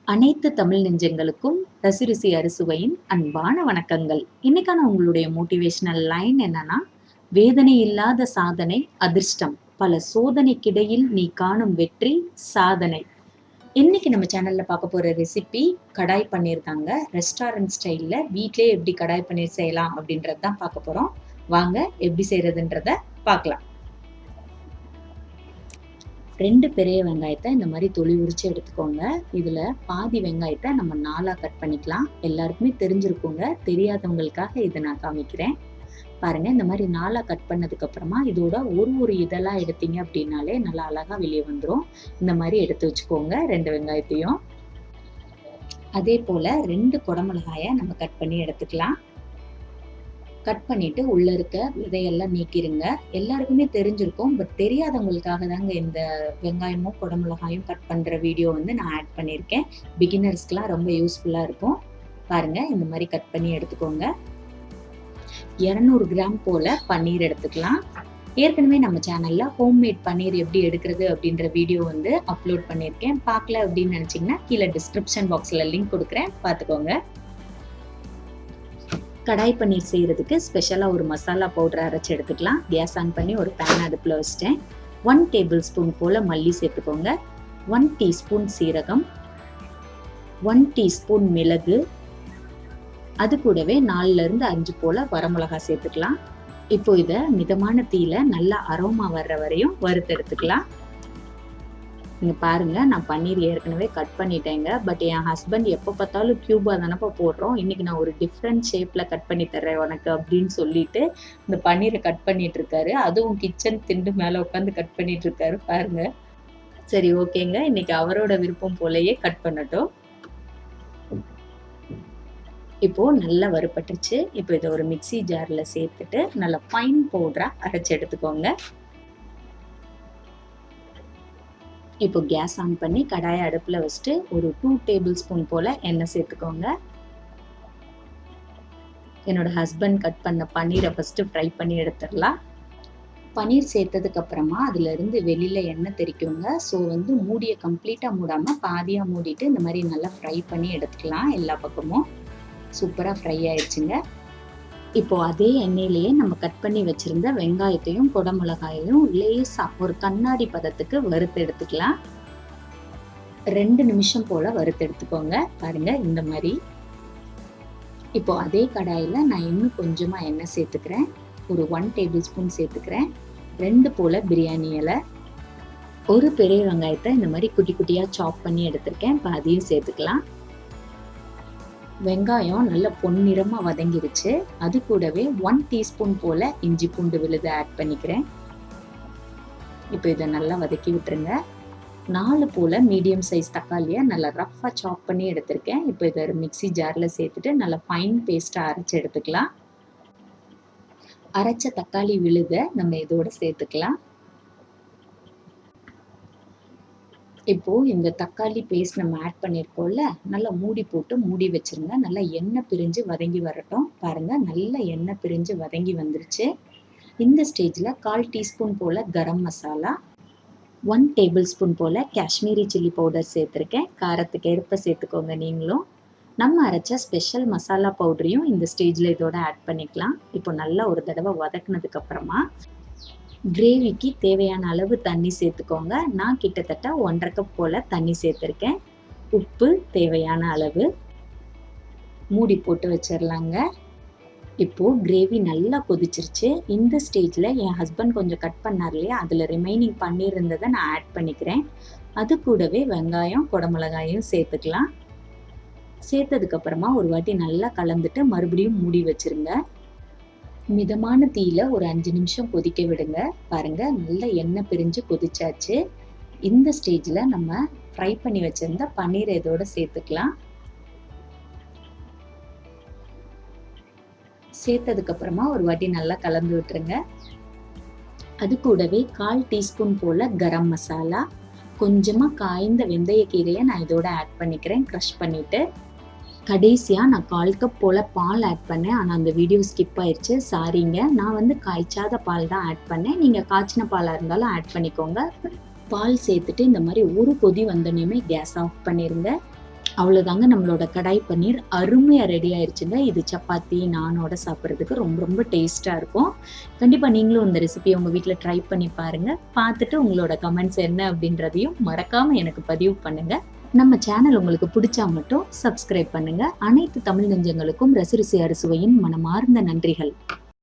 அனைத்து தமிழ் நெஞ்சங்களுக்கும் ரசிருசி அறுசுவையின் அன்பான வணக்கங்கள். இன்னைக்கான உங்களுடைய மோட்டிவேஷனல் லைன் என்னன்னா, வேதனை இல்லாத சாதனை அதிர்ஷ்டம், பல சோதனைக்கிடையில் நீ காணும் வெற்றி சாதனை. இன்னைக்கு நம்ம சேனல்ல பார்க்க போற ரெசிபி கடாய் பன்னீர் தாங்க. ரெஸ்டாரண்ட் ஸ்டைல்ல வீட்லயே எப்படி கடாய் பன்னீர் செய்யலாம் அப்படின்றது தான் பார்க்க போறோம். வாங்க எப்படி செய்யறதுன்றத பார்க்கலாம். 2 பெரிய வெங்காயத்தை இந்த மாதிரி தொலி உரிச்சு எடுத்துக்கோங்க. இதுல பாதி வெங்காயத்தை நம்ம 4ஆ கட் பண்ணிக்கலாம். எல்லாருக்குமே தெரிஞ்சிருக்குங்க. தெரியாதவங்களுக்காக இதை நான் காமிக்கிறேன். பாருங்க, இந்த மாதிரி 4ஆ கட் பண்ணதுக்கு அப்புறமா இதோட ஒரு இதழா எடுத்தீங்க அப்படின்னாலே நல்லா அழகா வெளியே வந்துடும். இந்த மாதிரி எடுத்து வச்சுக்கோங்க 2 வெங்காயத்தையும். அதே போல 2 குடமிளகாயை நம்ம கட் பண்ணி எடுத்துக்கலாம். கட் பண்ணிட்டு உள்ள இருக்க விதையெல்லாம் நீக்கிருங்க. எல்லாருக்குமே தெரிஞ்சிருக்கும், பட் தெரியாதவங்களுக்காக தாங்க இந்த வெங்காயமும் குடமிளகாயும் கட் பண்ற வீடியோ வந்து நான் ஆட் பண்ணியிருக்கேன். பிகினர்ஸ்க்குலாம் ரொம்ப யூஸ்ஃபுல்லா இருக்கும். பாருங்க, இந்த மாதிரி கட் பண்ணி எடுத்துக்கோங்க. 200 கிராம் போல பன்னீர் எடுத்துக்கலாம். ஏற்கனவே நம்ம சேனல்ல ஹோம்மேட் பன்னீர் எப்படி எடுக்கிறது அப்படின்ற வீடியோ வந்து அப்லோட் பண்ணியிருக்கேன். பார்க்கல அப்படின்னு நினைச்சீங்கன்னா கீழே டிஸ்கிரிப்ஷன் பாக்ஸ்ல லிங்க் கொடுக்குறேன், பார்த்துக்கோங்க. கடாய் பன்னீர் செய்கிறதுக்கு ஸ்பெஷலாக ஒரு மசாலா பவுடர் அரைச்சி எடுத்துக்கலாம். கேஸ் ஆன் பண்ணி ஒரு பேன் அடுப்பில் வச்சிட்டேன். 1 டேபிள் ஸ்பூன் போல் மல்லி சேர்த்துக்கோங்க. 1 டீஸ்பூன் சீரகம், 1 டீஸ்பூன் மிளகு, அது கூடவே 4லேருந்து 5 போல் வரமிளகா சேர்த்துக்கலாம். இப்போ இதை மிதமான தீயில நல்லா அரோமா வர்ற வரையும் வறுத்து எடுத்துக்கலாம். நீங்கள் பாருங்கள், நான் பன்னீர் ஏற்கனவே கட் பண்ணிட்டேங்க. பட் என் ஹஸ்பண்ட் எப்போ பார்த்தாலும் க்யூபாக தானப்பா போடுறோம், இன்றைக்கி நான் ஒரு டிஃப்ரெண்ட் ஷேப்பில் கட் பண்ணி தர்றேன் உனக்கு அப்படின்னு சொல்லிட்டு இந்த பன்னீரை கட் பண்ணிகிட்ருக்காரு. அதுவும் கிச்சன் திண்டு மேலே உட்காந்து கட் பண்ணிகிட்ருக்காரு பாருங்கள். சரி, ஓகேங்க, இன்றைக்கி அவரோட விருப்பம் போலயே கட் பண்ணட்டும். இப்போது நல்லா வறுபட்டுருச்சு. இப்போ இதை ஒரு மிக்சி ஜாரில் சேர்த்துட்டு நல்லா ஃபைன் பவுடராக அரைச்சி எடுத்துக்கோங்க. இப்போ கேஸ் ஆன் பண்ணி கடாயை அடுப்பில் வச்சுட்டு ஒரு 2 டேபிள் ஸ்பூன் போல் எண்ணெய் சேர்த்துக்கோங்க. என்னோட ஹஸ்பண்ட் கட் பண்ண பன்னீரை ஃபஸ்ட்டு ஃப்ரை பண்ணி எடுத்துடலாம். பன்னீர் சேர்த்ததுக்கு அப்புறமா அதுலேருந்து வெளியில் எண்ணெய் தெரிக்குங்க. ஸோ வந்து மூடியை கம்ப்ளீட்டாக மூடாமல் பாதியாக மூடிட்டு இந்த மாதிரி நல்லா ஃப்ரை பண்ணி எடுத்துக்கலாம். எல்லா பக்கமும் சூப்பராக ஃப்ரை ஆயிடுச்சுங்க. இப்போ அதே எண்ணெயிலேயே நம்ம கட் பண்ணி வச்சிருந்த வெங்காயத்தையும் குடமிளகாயையும் லேசா ஒரு கண்ணாடி பதத்துக்கு வறுத்து எடுத்துக்கலாம். 2 நிமிஷம் போல வறுத்து எடுத்துக்கோங்க. பாருங்க, இந்த மாதிரி. இப்போ அதே கடாயில நான் இன்னும் கொஞ்சமா எண்ணெய் சேர்த்துக்கிறேன். ஒரு 1 டேபிள் ஸ்பூன் சேர்த்துக்கிறேன். 2 போல பிரியாணி இலை, ஒரு பெரிய வெங்காயத்தை இந்த மாதிரி குட்டி குட்டியா சாப் பண்ணி எடுத்திருக்கேன். இப்போ அதையும் சேர்த்துக்கலாம். வெங்காயம் நல்ல பொன்னிறமாக வதங்கிருச்சு. அது கூடவே 1 டீஸ்பூன் போல் இஞ்சி பூண்டு விழுது ஆட் பண்ணிக்கிறேன். இப்போ இதை நல்லா வதக்கி விட்டுருங்க. 4 போல் மீடியம் சைஸ் தக்காளியை நல்லா ரஃப்பாக சாப் பண்ணி எடுத்திருக்கேன். இப்போ இதை மிக்சி ஜாரில் சேர்த்துட்டு நல்லா ஃபைன் பேஸ்ட்டாக அரைச்சி எடுத்துக்கலாம். அரைச்ச தக்காளி விழுதை நம்ம இதோட சேர்த்துக்கலாம். இப்போது இந்த தக்காளி பேஸ்ட் நம்ம ஆட் பண்ணியிருக்கோம்ல, நல்லா மூடி போட்டு மூடி வச்சுருங்க. நல்லா எண்ணெய் பிரிஞ்சு வதங்கி வரட்டும். பாருங்கள், நல்லா எண்ணெய் பிரிஞ்சு வதங்கி வந்துருச்சு. இந்த ஸ்டேஜில் 1/4 டீஸ்பூன் போல் கரம் மசாலா, 1 டேபிள் ஸ்பூன் போல் காஷ்மீரி சில்லி பவுடர் சேர்த்துருக்கேன். காரத்துக்கு ஏற்ப சேர்த்துக்கோங்க நீங்களும். நம்ம அரைச்ச ஸ்பெஷல் மசாலா பவுடரையும் இந்த ஸ்டேஜில் இதோட ஆட் பண்ணிக்கலாம். இப்போ நல்லா ஒரு தடவை வதக்குனதுக்கப்புறமா கிரேவிக்கு தேவையான அளவு தண்ணி சேர்த்துக்கோங்க. நான் கிட்டத்தட்ட 1.5 கப் போல் தண்ணி சேர்த்துருக்கேன். உப்பு தேவையான அளவு. மூடி போட்டு வச்சிடலாங்க. இப்போது கிரேவி நல்லா கொதிச்சிருச்சு. இந்த ஸ்டேஜில் என் ஹஸ்பண்ட் கொஞ்சம் கட் பண்ணார் இல்லையா, அதில் ரிமைனிங் பன்னீர் இருந்ததை நான் ஆட் பண்ணிக்கிறேன். அது கூடவே வெங்காயம் குடமிளகாயும் சேர்த்துக்கலாம். சேர்த்ததுக்கப்புறமா ஒரு வாட்டி நல்லா கலந்துட்டு மறுபடியும் மூடி வச்சுருங்க. மிதமான தீயில ஒரு 5 நிமிஷம் கொதிக்க விடுங்க. பாருங்க, நல்ல எண்ணெய் பிரிஞ்சு கொதிச்சாச்சு. இந்த ஸ்டேஜில் நம்ம ஃப்ரை பண்ணி வச்சிருந்த பன்னீரை இதோட சேர்த்துக்கலாம். சேர்த்ததுக்கப்புறமா ஒரு வாட்டி நல்லா கலந்து விட்டுருங்க. அது கூடவே 1/4 டீஸ்பூன் போல் கரம் மசாலா, கொஞ்சமாக காய்ந்த வெந்தயக்கீரையை நான் இதோட ஆட் பண்ணிக்கிறேன், க்ரஷ் பண்ணிவிட்டு. கடைசியாக நான் 1/4 கப் போல் பால் ஆட் பண்ணேன். ஆனால் அந்த வீடியோ ஸ்கிப் ஆயிடுச்சு, சாரிங்க. நான் வந்து காய்ச்சாத பால் தான் ஆட் பண்ணேன். நீங்கள் காய்ச்சின பாலாக இருந்தாலும் ஆட் பண்ணிக்கோங்க. பால் சேர்த்துட்டு இந்த மாதிரி ஒரு கொதி வந்தோடனே கேஸ் ஆஃப் பண்ணிடுங்க. அவ்வளோதாங்க நம்மளோட கடாய் பன்னீர் அருமையா ரெடி ஆயிருச்சுங்க. இது சப்பாத்தி, நானோட சாப்பிடுறதுக்கு ரொம்ப ரொம்ப டேஸ்ட்டா இருக்கும். கண்டிப்பா நீங்களும் இந்த ரெசிபிய உங்க வீட்ல ட்ரை பண்ணி பாருங்க. பார்த்துட்டு உங்களோட கமெண்ட்ஸ் என்ன அப்படின்றதையும் மறக்காம எனக்கு பதிவு பண்ணுங்க. நம்ம சேனல் உங்களுக்கு பிடிச்சா மட்டும் சப்ஸ்கிரைப் பண்ணுங்க. அனைத்து தமிழ் நெஞ்சங்களுக்கும் ரசருசி அறுசுவையின் மனமார்ந்த நன்றிகள்.